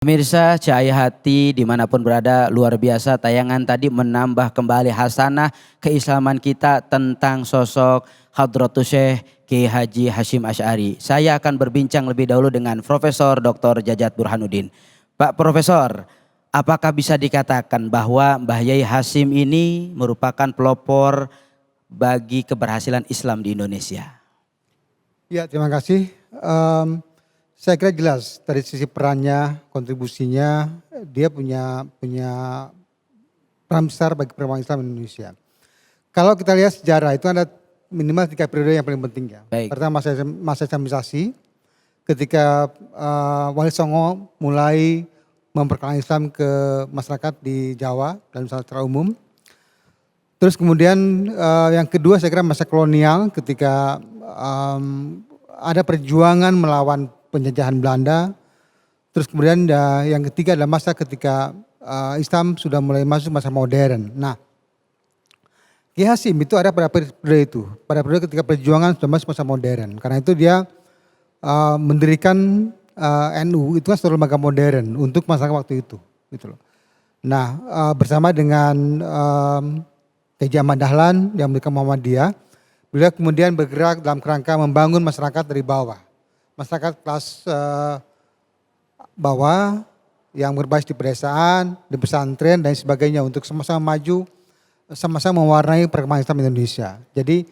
Pemirsa Cahaya Hati dimanapun berada, luar biasa tayangan tadi menambah kembali hasanah keislaman kita tentang sosok Hadratus Syekh Kiai Haji Hasyim Asy'ari. Saya akan berbincang lebih dahulu dengan Profesor Dr. Jajat Burhanuddin. Pak Profesor, apakah bisa dikatakan bahwa Mbah Yai Hasyim ini merupakan pelopor bagi keberhasilan Islam di Indonesia? Ya, terima kasih. Saya kira jelas dari sisi perannya, kontribusinya, dia punya peran besar bagi perkembangan Islam Indonesia. Kalau kita lihat sejarah itu ada minimal 3 periode yang paling penting ya. Baik. Pertama masa Islamisasi, ketika Wali Songo mulai memperkenalkan Islam ke masyarakat di Jawa dan Nusantara secara umum. Terus kemudian yang kedua saya kira masa kolonial ketika ada perjuangan melawan penjajahan Belanda. Terus kemudian yang ketiga adalah masa ketika Islam sudah mulai masuk masa modern. Nah, Kiai Hasyim itu ada pada periode itu, pada periode ketika perjuangan sudah masuk masa modern. Karena itu dia mendirikan NU, itu kan suatu lembaga modern untuk masyarakat waktu itu, gitu loh. Nah, bersama dengan Kiai Ahmad Dahlan yang mendirikan Muhammadiyah, beliau kemudian bergerak dalam kerangka membangun masyarakat dari bawah. Masyarakat kelas bawah yang berbasis di pedesaan, di pesantren dan sebagainya untuk sama-sama maju, sama-sama mewarnai perkembangan Islam Indonesia. Jadi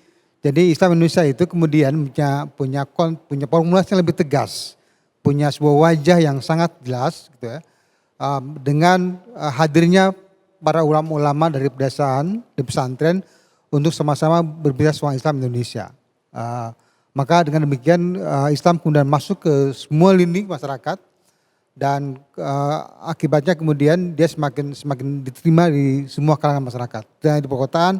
Islam Indonesia itu kemudian punya formulasi yang lebih tegas, punya sebuah wajah yang sangat jelas gitu ya. Dengan hadirnya para ulama-ulama dari pedesaan, di pesantren untuk sama-sama berbicara soal Islam Indonesia. Maka dengan demikian Islam kemudian masuk ke semua lini masyarakat dan akibatnya kemudian dia semakin diterima di semua kalangan masyarakat. Tidak di perkotaan,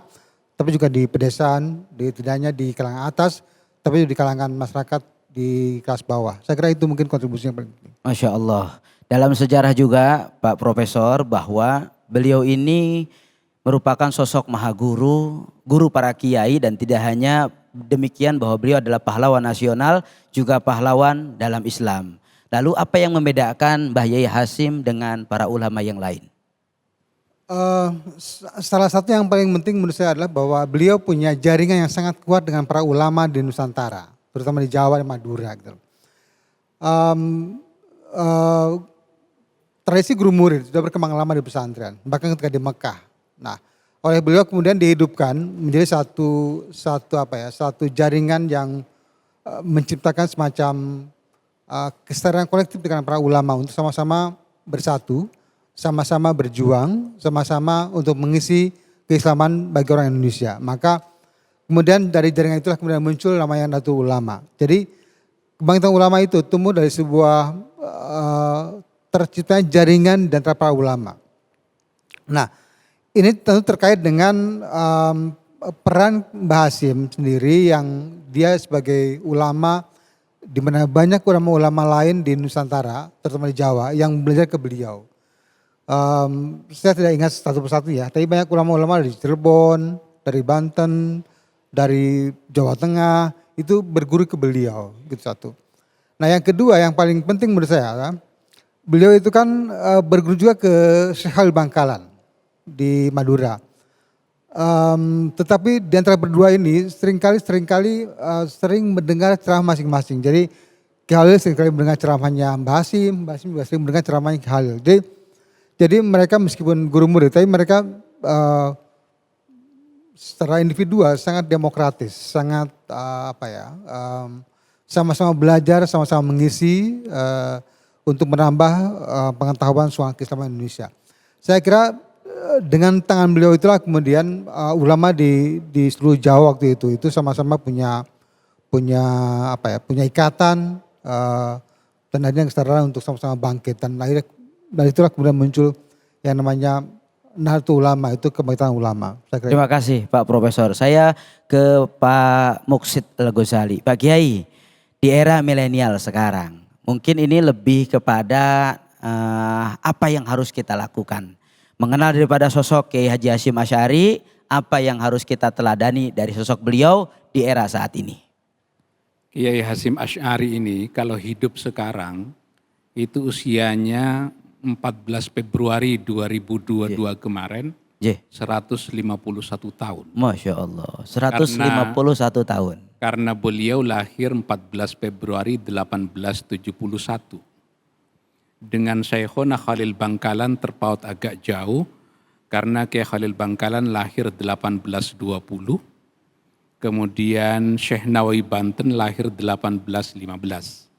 tapi juga di pedesaan, tidak hanya di kalangan atas, tapi juga di kalangan masyarakat di kelas bawah. Saya kira itu mungkin kontribusinya paling penting. Masya Allah. Dalam sejarah juga Pak Profesor bahwa beliau ini merupakan sosok mahaguru, guru para kiai dan tidak hanya demikian bahwa beliau adalah pahlawan nasional juga pahlawan dalam Islam. Lalu apa yang membedakan Mbah Yai Hasyim dengan para ulama yang lain? Salah satu yang paling penting menurut saya adalah bahwa beliau punya jaringan yang sangat kuat dengan para ulama di Nusantara, terutama di Jawa dan Madura. Gitu. Tradisi guru murid sudah berkembang lama di pesantren, bahkan ketika di Mekah. Nah, oleh beliau kemudian dihidupkan menjadi satu jaringan yang menciptakan semacam kesadaran kolektif dengan para ulama untuk sama-sama bersatu, sama-sama berjuang, sama-sama untuk mengisi keislaman bagi orang Indonesia. Maka kemudian dari jaringan itulah kemudian muncul namanya Nahdlatul Ulama. Jadi kebangkitan ulama itu tumbuh dari sebuah terciptanya jaringan dan para ulama. Nah, ini tentu terkait dengan peran Mbah Hasyim sendiri yang dia sebagai ulama di mana banyak ulama-ulama lain di Nusantara, terutama di Jawa yang belajar ke beliau. Saya tidak ingat satu persatu ya, tapi banyak ulama-ulama dari Cirebon, dari Banten, dari Jawa Tengah itu berguru ke beliau, gitu satu. Nah, yang kedua yang paling penting menurut saya, beliau itu kan berguru juga ke Syekh Khalil Bangkalan di Madura. Tetapi di antara berdua ini sering mendengar ceramah masing-masing. Jadi Kiai Khalil seringkali mendengar ceramahnya Mbah Hasyim juga sering mendengar ceramahnya Kiai Khalil. Jadi mereka meskipun guru murid, tapi mereka secara individual sangat demokratis, sangat sama-sama belajar, sama-sama mengisi untuk menambah pengetahuan soal keislaman Indonesia. Saya kira dengan tangan beliau itulah kemudian ulama di seluruh Jawa waktu itu sama-sama punya ikatan dan akhirnya kesadaran untuk sama-sama bangkit dan akhirnya dari itulah kemudian muncul yang namanya Nahdlatul Ulama, itu kebangkitan ulama. Terima kasih Pak Profesor. Saya ke Pak Muksid Al-Ghazali. Pak Kiai, di era milenial sekarang mungkin ini lebih kepada apa yang harus kita lakukan. Mengenal daripada sosok Kiai Haji Hasyim Asy'ari, apa yang harus kita teladani dari sosok beliau di era saat ini? Kiai Hasyim Asy'ari ini kalau hidup sekarang itu usianya 14 Februari 2022 kemarin, J. 151 tahun. Masya Allah. 151 tahun. Karena beliau lahir 14 Februari 1871. Dengan Syekhona Khalil Bangkalan terpaut agak jauh, karena Kiai Khalil Bangkalan lahir 1820, kemudian Syekh Nawawi Banten lahir 1815.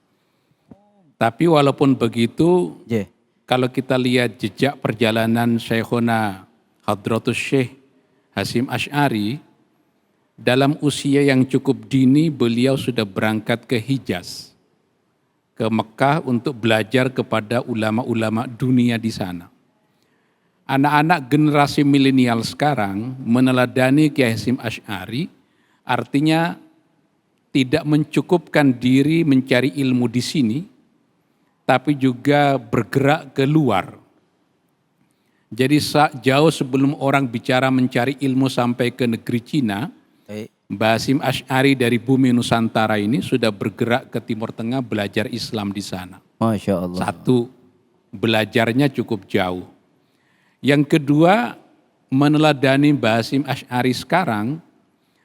Tapi walaupun begitu, J. kalau kita lihat jejak perjalanan Syekhona Hadratus Syekh Hasyim Asy'ari, dalam usia yang cukup dini beliau sudah berangkat ke Hijaz, ke Mekah untuk belajar kepada ulama-ulama dunia di sana. Anak-anak generasi milenial sekarang meneladani Kiai Hasyim Asy'ari, artinya tidak mencukupkan diri mencari ilmu di sini, tapi juga bergerak ke luar. Jadi jauh sebelum orang bicara mencari ilmu sampai ke negeri Cina, Mbah Hasyim Asy'ari dari bumi Nusantara ini sudah bergerak ke Timur Tengah belajar Islam di sana. Masya Allah. Satu, belajarnya cukup jauh. Yang kedua, meneladani Mbah Hasyim Asy'ari sekarang.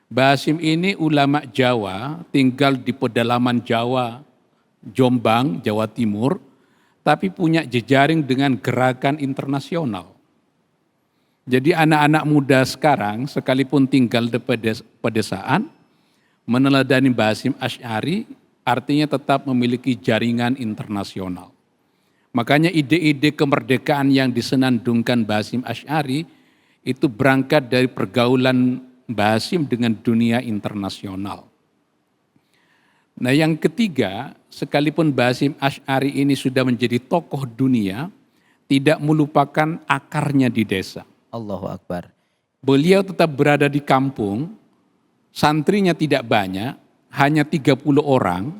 Mbah Hasyim ini ulama Jawa, tinggal di pedalaman Jawa, Jombang, Jawa Timur, tapi punya jejaring dengan gerakan internasional. Jadi anak-anak muda sekarang sekalipun tinggal di pedesaan, meneladani Mbah Hasyim Asy'ari artinya tetap memiliki jaringan internasional. Makanya ide-ide kemerdekaan yang disenandungkan Mbah Hasyim Asy'ari itu berangkat dari pergaulan Mbah Hasyim dengan dunia internasional. Nah yang ketiga, sekalipun Mbah Hasyim Asy'ari ini sudah menjadi tokoh dunia, tidak melupakan akarnya di desa. Allahu Akbar. Beliau tetap berada di kampung, santrinya tidak banyak, hanya 30 orang,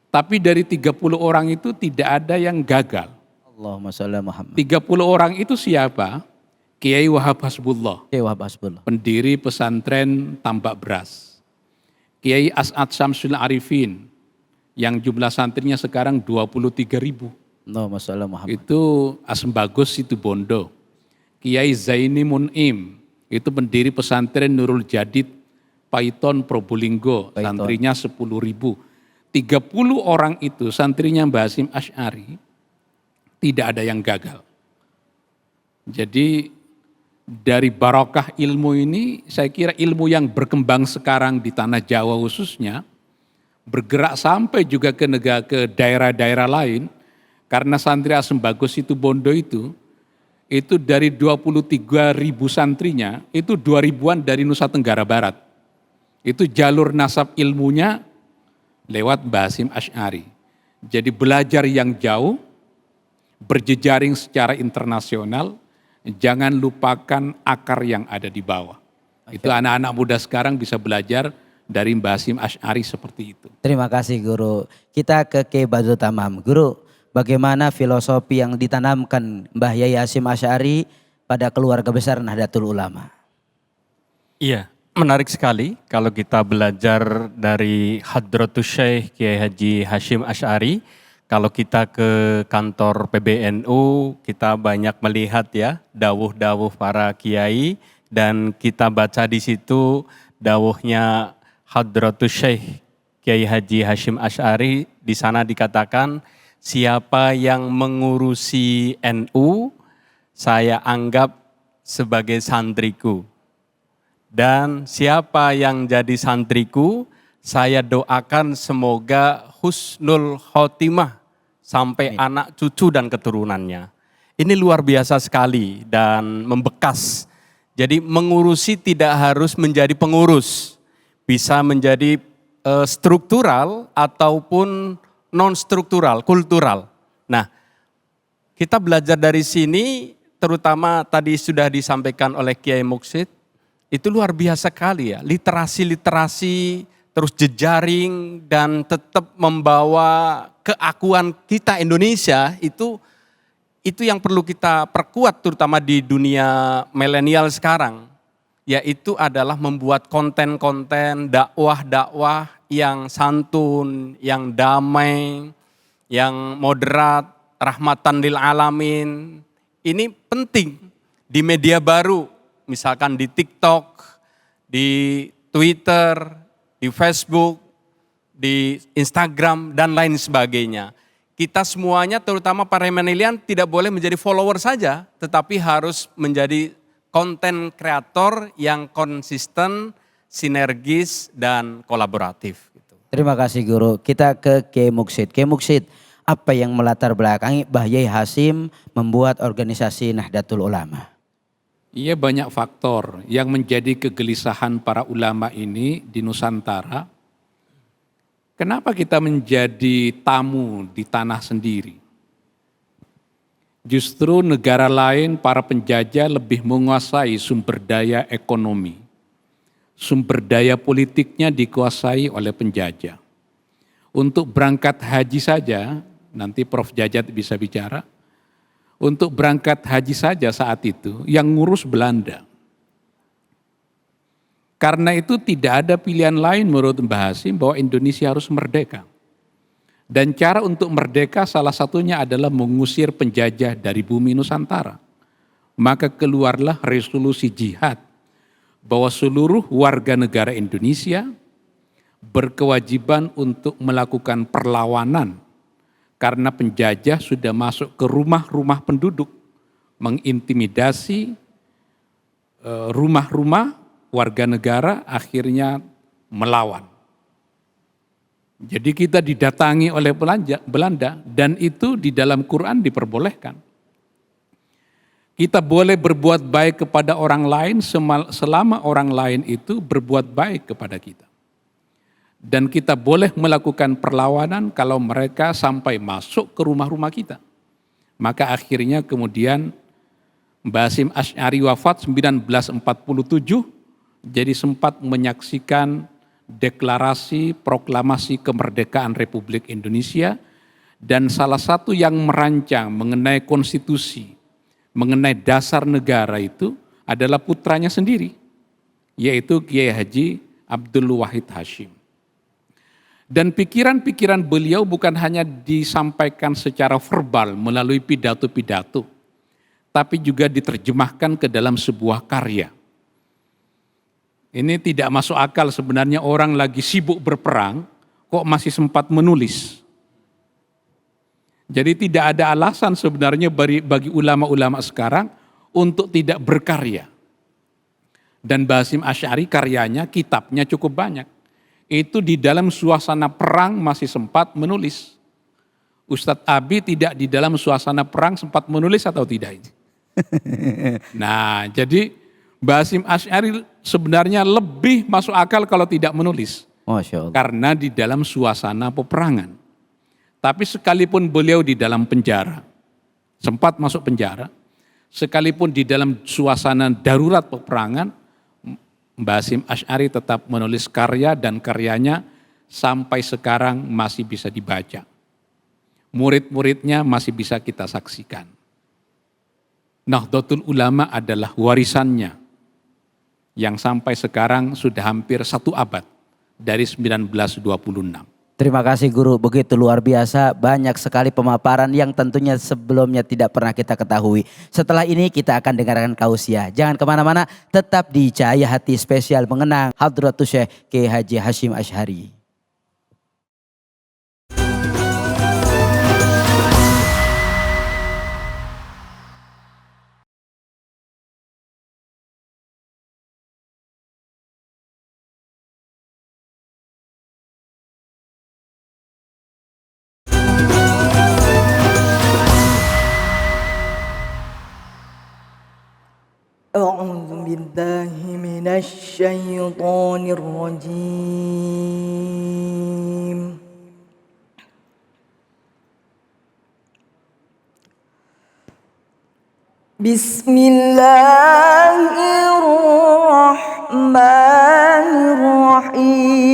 tapi dari 30 orang itu tidak ada yang gagal. Allahumma sholli Muhammad. 30 orang itu siapa? Kiai Wahab Hasbullah, Kiai Wahab Hasbullah. pendiri pesantren Tambak Beras. Kiai As'ad Syamsul Arifin, yang jumlah santrinya sekarang 23.000. Allahumma sholli Muhammad. Itu Asmbagus Situbondo. Kiai Zaini Mun'im, itu pendiri pesantren Nurul Jadid, Paiton Probolinggo, Paiton. santrinya 10.000. 30 orang itu santrinya Mbah Hasyim Asy'ari, tidak ada yang gagal. Jadi dari barokah ilmu ini, saya kira ilmu yang berkembang sekarang di tanah Jawa khususnya, bergerak sampai juga ke daerah-daerah lain, karena santri Asmbagus Situbondo itu dari 23.000 santrinya, itu 2.000-an dari Nusa Tenggara Barat. Itu jalur nasab ilmunya lewat Mbah Hasyim Asy'ari. Jadi belajar yang jauh, berjejaring secara internasional, jangan lupakan akar yang ada di bawah. Itu anak-anak muda sekarang bisa belajar dari Mbah Hasyim Asy'ari seperti itu. Terima kasih Guru. Kita ke Kiai Badrul Tamam. Guru, bagaimana filosofi yang ditanamkan Mbah Yai Hasyim Asy'ari pada keluarga besar Nahdlatul Ulama? Iya, menarik sekali kalau kita belajar dari Hadratus Syekh Kiai Haji Hasyim Asy'ari. Kalau kita ke kantor PBNU, kita banyak melihat ya dawuh-dawuh para kiai, dan kita baca di situ dawuhnya Hadratus Syekh Kiai Haji Hasyim Asy'ari. Di sana dikatakan, siapa yang mengurusi NU, saya anggap sebagai santriku. Dan siapa yang jadi santriku, saya doakan semoga husnul khotimah sampai anak cucu dan keturunannya. Ini luar biasa sekali dan membekas. Jadi mengurusi tidak harus menjadi pengurus. Bisa menjadi struktural ataupun non-struktural, kultural. Nah, kita belajar dari sini, terutama tadi sudah disampaikan oleh Kiai Muksid, itu luar biasa sekali ya, literasi-literasi, terus jejaring, dan tetap membawa keakuan kita Indonesia, itu yang perlu kita perkuat terutama di dunia milenial sekarang, yaitu adalah membuat konten-konten, dakwah-dakwah yang santun, yang damai, yang moderat, rahmatan lil alamin. Ini penting di media baru, misalkan di TikTok, di Twitter, di Facebook, di Instagram, dan lain sebagainya. Kita semuanya, terutama para milenial, tidak boleh menjadi follower saja, tetapi harus menjadi konten kreator yang konsisten, sinergis, dan kolaboratif. Terima kasih Guru. Kita ke Kiai Muksid. Kiai Muksid, apa yang melatar belakangi Mbah Yai Hasyim membuat organisasi Nahdlatul Ulama? Iya, banyak faktor yang menjadi kegelisahan para ulama ini di Nusantara. Kenapa kita menjadi tamu di tanah sendiri? Justru negara lain, para penjajah lebih menguasai sumber daya ekonomi. Sumber daya politiknya dikuasai oleh penjajah. Untuk berangkat haji saja, nanti Prof. Jajat bisa bicara, untuk berangkat haji saja saat itu yang ngurus Belanda. Karena itu tidak ada pilihan lain menurut Mbah Hasyim bahwa Indonesia harus merdeka. Dan cara untuk merdeka salah satunya adalah mengusir penjajah dari bumi Nusantara. Maka keluarlah resolusi jihad bahwa seluruh warga negara Indonesia berkewajiban untuk melakukan perlawanan karena penjajah sudah masuk ke rumah-rumah penduduk, mengintimidasi rumah-rumah warga negara, akhirnya melawan. Jadi kita didatangi oleh Belanda dan itu di dalam Quran diperbolehkan. Kita boleh berbuat baik kepada orang lain selama orang lain itu berbuat baik kepada kita. Dan kita boleh melakukan perlawanan kalau mereka sampai masuk ke rumah-rumah kita. Maka akhirnya kemudian Mbah Hasyim Asy'ari wafat 1947, jadi sempat menyaksikan deklarasi proklamasi kemerdekaan Republik Indonesia, dan salah satu yang merancang mengenai konstitusi, mengenai dasar negara itu adalah putranya sendiri, yaitu Kiai Haji Abdul Wahid Hasyim. Dan pikiran-pikiran beliau bukan hanya disampaikan secara verbal melalui pidato-pidato, tapi juga diterjemahkan ke dalam sebuah karya. Ini tidak masuk akal sebenarnya, orang lagi sibuk berperang, kok masih sempat menulis. Jadi tidak ada alasan sebenarnya bagi ulama-ulama sekarang untuk tidak berkarya. Dan Mbah Hasyim Asy'ari karyanya, kitabnya cukup banyak. Itu di dalam suasana perang masih sempat menulis. Ustadz Abi tidak di dalam suasana perang sempat menulis atau tidak? Nah, jadi Mbah Hasyim Asy'ari sebenarnya lebih masuk akal kalau tidak menulis. Masya Allah. Karena di dalam suasana peperangan. Tapi sekalipun beliau di dalam penjara, sempat masuk penjara, sekalipun di dalam suasana darurat peperangan, Mbah Hasyim Asy'ari tetap menulis karya dan karyanya sampai sekarang masih bisa dibaca. Murid-muridnya masih bisa kita saksikan. Nahdlatul Ulama adalah warisannya yang sampai sekarang sudah hampir 1 abad dari 1926. Terima kasih Guru, begitu luar biasa, banyak sekali pemaparan yang tentunya sebelumnya tidak pernah kita ketahui. Setelah ini kita akan dengarkan kausiah. Jangan kemana-mana, tetap di Cahaya Hati spesial mengenang Hadratus Syekh Kiai Haji Hasyim Asy'ari. أعوذ بالله من الشيطان الرجيم بسم الله الرحمن الرحيم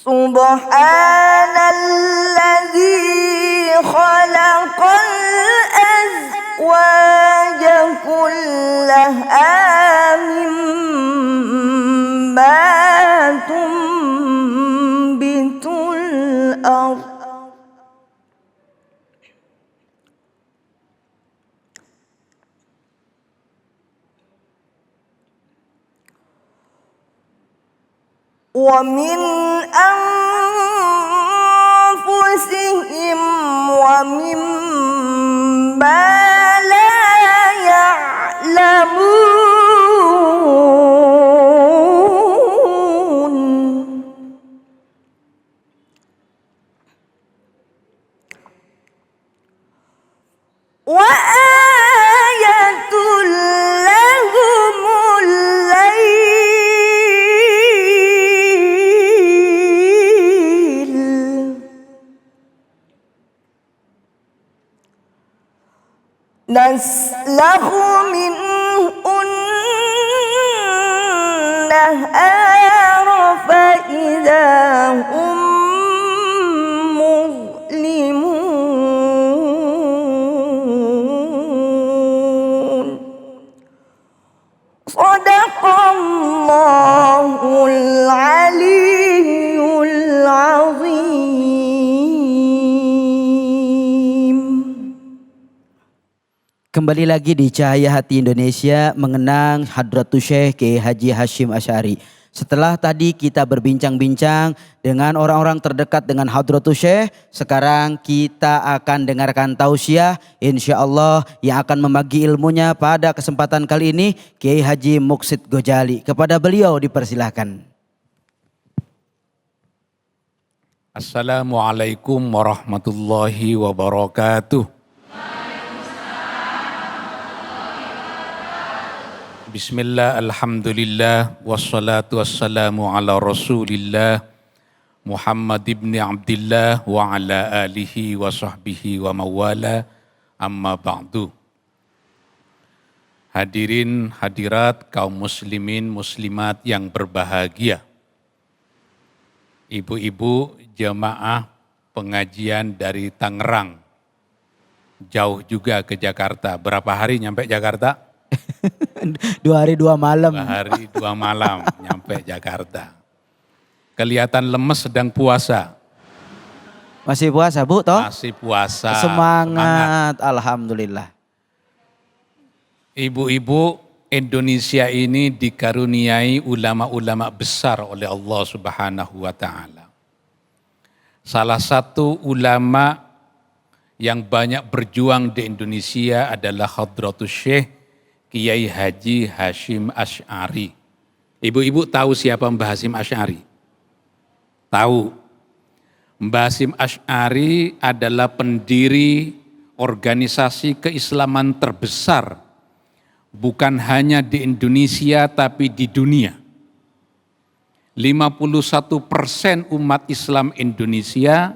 سبحان الذي خلق الأزواج كلها مما تنبت الأرض ومن أنفسهم ومما لا يعلمون وآية لهم الليل نسلخ منه النهار فإذا هم مظلمون صدق الله العلي العظيم. Kembali lagi di Cahaya Hati Indonesia mengenang Hadratus Syekh Kiai Haji Hasyim Asy'ari. Setelah tadi kita berbincang-bincang dengan orang-orang terdekat dengan Hadratus Syekh, sekarang kita akan dengarkan tausiah insyaallah yang akan membagi ilmunya pada kesempatan kali ini Kiai Haji Muksid Ghazali. Kepada beliau dipersilahkan. Assalamualaikum warahmatullahi wabarakatuh. Bismillah, alhamdulillah, wassalatu wassalamu ala rasulillah Muhammad ibn Abdillah wa ala alihi wa sahbihi wa mawala amma ba'du. Hadirin hadirat kaum muslimin muslimat yang berbahagia. Ibu-ibu jemaah pengajian dari Tangerang. Jauh juga ke Jakarta. Berapa hari nyampe Jakarta? 2 hari 2 malam. 2 hari 2 malam nyampe Jakarta. Kelihatan lemes sedang puasa. Masih puasa Bu toh? Masih puasa. Semangat. Alhamdulillah. Ibu-ibu Indonesia ini dikaruniai ulama-ulama besar oleh Allah Subhanahu wa taala. Salah satu ulama yang banyak berjuang di Indonesia adalah Hadratus Syekh Kiai Haji Hasyim Asy'ari. Ibu-ibu tahu siapa Mbah Hasyim Asy'ari? Tahu. Mbah Hasyim Asy'ari adalah pendiri organisasi keislaman terbesar bukan hanya di Indonesia tapi di dunia. 51% umat Islam Indonesia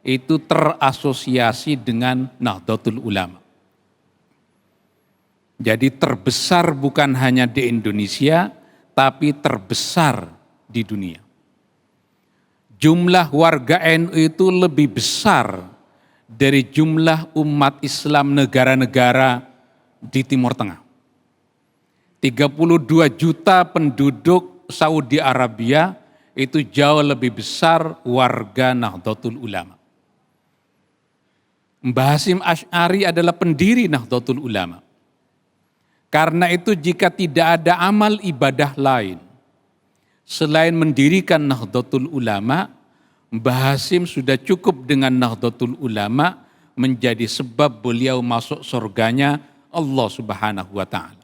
itu terasosiasi dengan Nahdlatul Ulama. Jadi terbesar bukan hanya di Indonesia, tapi terbesar di dunia. Jumlah warga NU itu lebih besar dari jumlah umat Islam negara-negara di Timur Tengah. 32 juta penduduk Saudi Arabia itu jauh lebih besar warga Nahdlatul Ulama. Mbah Hasyim Asy'ari adalah pendiri Nahdlatul Ulama. Karena itu jika tidak ada amal ibadah lain selain mendirikan Nahdlatul Ulama, Mbah Hasyim sudah cukup dengan Nahdlatul Ulama menjadi sebab beliau masuk surganya Allah Subhanahu wa taala.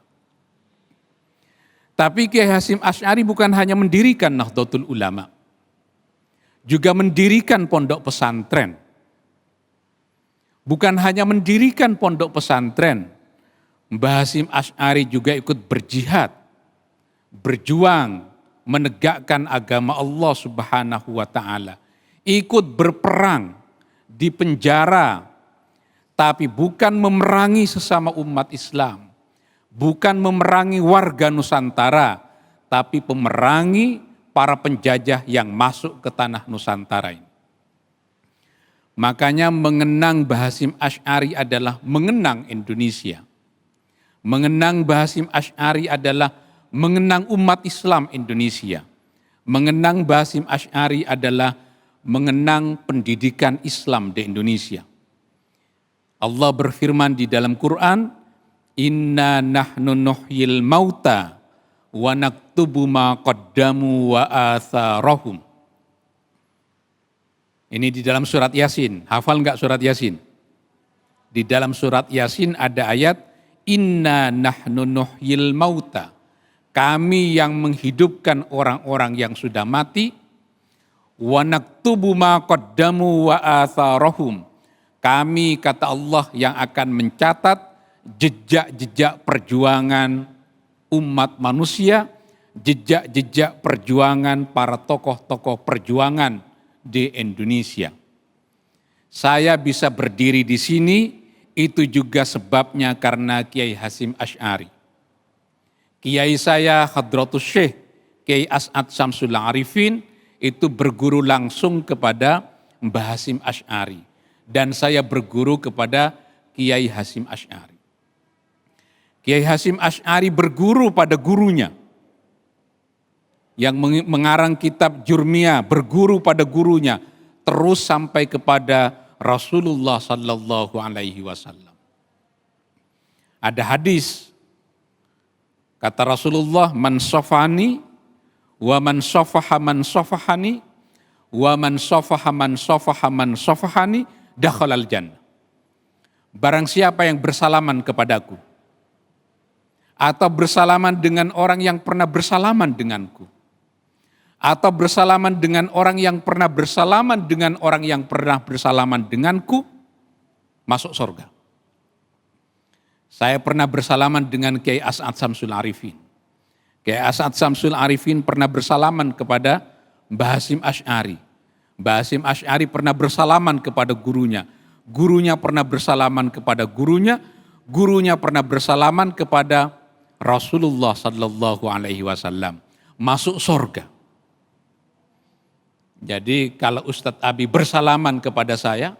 Tapi Kiai Hasyim Asy'ari bukan hanya mendirikan Nahdlatul Ulama, juga mendirikan pondok pesantren. Bukan hanya mendirikan pondok pesantren, Mbah Hasyim Asy'ari juga ikut berjihad, berjuang, menegakkan agama Allah Subhanahu wa taala. Ikut berperang di penjara, tapi bukan memerangi sesama umat Islam, bukan memerangi warga Nusantara, tapi memerangi para penjajah yang masuk ke tanah Nusantara ini. Makanya mengenang Mbah Hasyim Asy'ari adalah mengenang Indonesia. Mengenang Mbah Hasyim Asy'ari adalah mengenang umat Islam Indonesia. Mengenang Mbah Hasyim Asy'ari adalah mengenang pendidikan Islam di Indonesia. Allah berfirman di dalam Quran, "Inna nahnu nuhyil mauta wa naktubu ma qaddamu wa atharahum." Ini di dalam surat Yasin. Hafal enggak surat Yasin? Di dalam surat Yasin ada ayat, "Inna nahnu nuhyil mauta." Kami yang menghidupkan orang-orang yang sudah mati, wa naktubu ma qaddamu wa atharahum. Kami, kata Allah, yang akan mencatat jejak-jejak perjuangan umat manusia, jejak-jejak perjuangan para tokoh-tokoh perjuangan di Indonesia. Saya bisa berdiri di sini, itu juga sebabnya karena Kiai Hasyim Asy'ari. Kiai saya Hadratus Syekh Kiai As'ad Syamsul Arifin itu berguru langsung kepada Mbah Hasyim Asy'ari. Dan saya berguru kepada Kiai Hasyim Asy'ari. Kiai Hasyim Asy'ari berguru pada gurunya. Yang mengarang kitab Jurmiyah, berguru pada gurunya. Terus sampai kepada Rasulullah Sallallahu Alaihi Wasallam. Ada hadis, kata Rasulullah, "Man sofani, wa man sofaha man sofahani, wa man sofaha man sofaha man sofahani, dakhalal jannah." Barang siapa yang bersalaman kepadaku, atau bersalaman dengan orang yang pernah bersalaman denganku, atau bersalaman dengan orang yang pernah bersalaman dengan orang yang pernah bersalaman denganku, masuk surga. Saya pernah bersalaman dengan Kiai As'ad Syamsul Arifin. Kiai As'ad Syamsul Arifin pernah bersalaman kepada Mbah Hasyim Asy'ari. Mbah Hasyim Asy'ari pernah bersalaman kepada gurunya. Gurunya pernah bersalaman kepada gurunya. Gurunya pernah bersalaman kepada Rasulullah Sallallahu Alaihi Wasallam. Masuk surga. Jadi kalau Ustadz Abi bersalaman kepada saya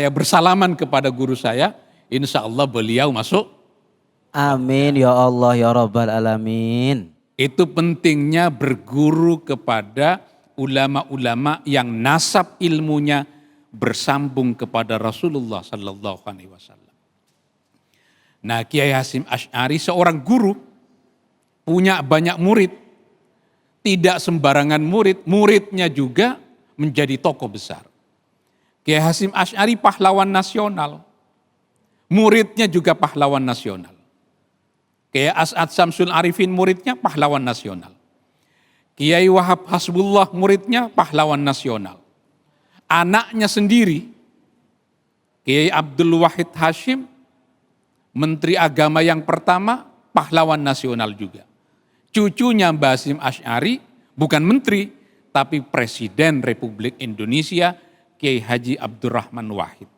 bersalaman kepada guru saya, insya Allah beliau masuk. Amin ya Allah ya Rabbal Alamin. Itu pentingnya berguru kepada ulama-ulama yang nasab ilmunya bersambung kepada Rasulullah Sallallahu Alaihi Wasallam. Nah, Kiai Hasyim Asy'ari seorang guru, punya banyak murid. Tidak sembarangan murid, muridnya juga menjadi tokoh besar. Kiai Hasyim Asy'ari pahlawan nasional, muridnya juga pahlawan nasional. Kiai As'ad Syamsul Arifin muridnya pahlawan nasional. Kiai Wahab Hasbullah muridnya pahlawan nasional. Anaknya sendiri, Kiai Abdul Wahid Hasyim, Menteri Agama yang pertama, pahlawan nasional juga. Cucunya Mbah Hasyim Asy'ari bukan menteri, tapi Presiden Republik Indonesia, Kiai Haji Abdurrahman Wahid.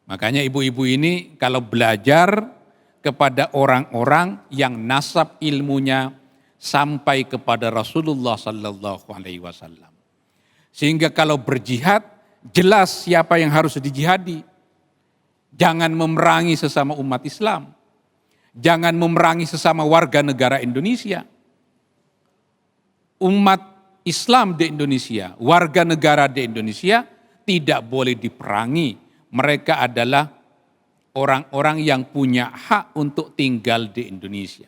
Makanya ibu-ibu ini kalau belajar kepada orang-orang yang nasab ilmunya sampai kepada Rasulullah Sallallahu Alaihi Wasallam. Sehingga kalau berjihad, jelas siapa yang harus dijihadi. Jangan memerangi sesama umat Islam. Jangan memerangi sesama warga negara Indonesia. Umat Islam di Indonesia, warga negara di Indonesia tidak boleh diperangi. Mereka adalah orang-orang yang punya hak untuk tinggal di Indonesia.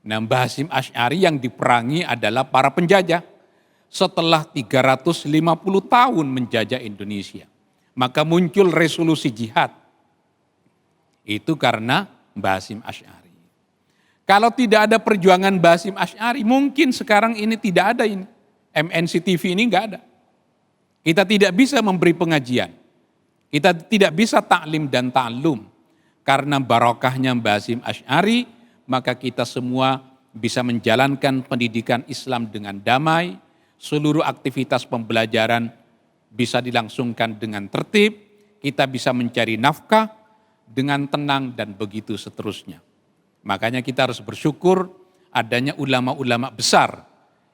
Nah, Mbah Hasyim Asy'ari yang diperangi adalah para penjajah. Setelah 350 tahun menjajah Indonesia, maka muncul resolusi jihad. Itu karena Mbah Hasyim Asy'ari. Kalau tidak ada perjuangan Mbah Hasyim Asy'ari, mungkin sekarang ini tidak ada ini. MNC TV ini enggak ada. Kita tidak bisa memberi pengajian. Kita tidak bisa taklim dan ta'lum. Karena barokahnya Mbah Hasyim Asy'ari, maka kita semua bisa menjalankan pendidikan Islam dengan damai. Seluruh aktivitas pembelajaran bisa dilangsungkan dengan tertib. Kita bisa mencari nafkah dengan tenang dan begitu seterusnya. Makanya kita harus bersyukur adanya ulama-ulama besar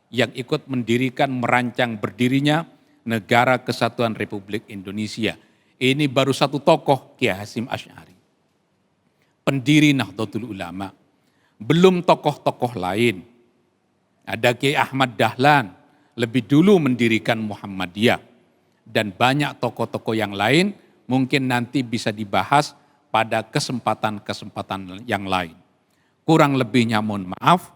yang ikut mendirikan, merancang berdirinya Negara Kesatuan Republik Indonesia. Ini baru satu tokoh, Kiai Hasyim Asy'ari, pendiri Nahdlatul Ulama. Belum tokoh-tokoh lain. Ada Kiai Ahmad Dahlan, lebih dulu mendirikan Muhammadiyah. Dan banyak tokoh-tokoh yang lain mungkin nanti bisa dibahas pada kesempatan-kesempatan yang lain. Kurang lebihnya mohon maaf.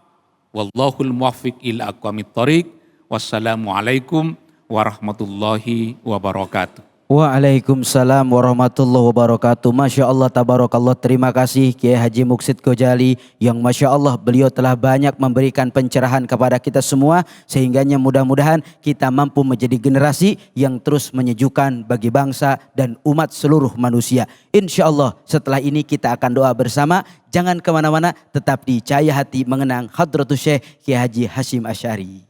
Wallahul muwaffiq ila aqwamit thoriq. Wassalamualaikum warahmatullahi wabarakatuh. Waalaikumsalam warahmatullahi wabarakatuh. Masya Allah, tabarakallah. Terima kasih Kiai Haji Muksid Ghazali yang Masya Allah beliau telah banyak memberikan pencerahan kepada kita semua. Sehingganya mudah-mudahan kita mampu menjadi generasi yang terus menyejukkan bagi bangsa dan umat seluruh manusia. Insya Allah setelah ini kita akan doa bersama. Jangan kemana-mana, tetap di Cahaya Hati mengenang Hadratus Syekh Kiai Haji Hasyim Asy'ari.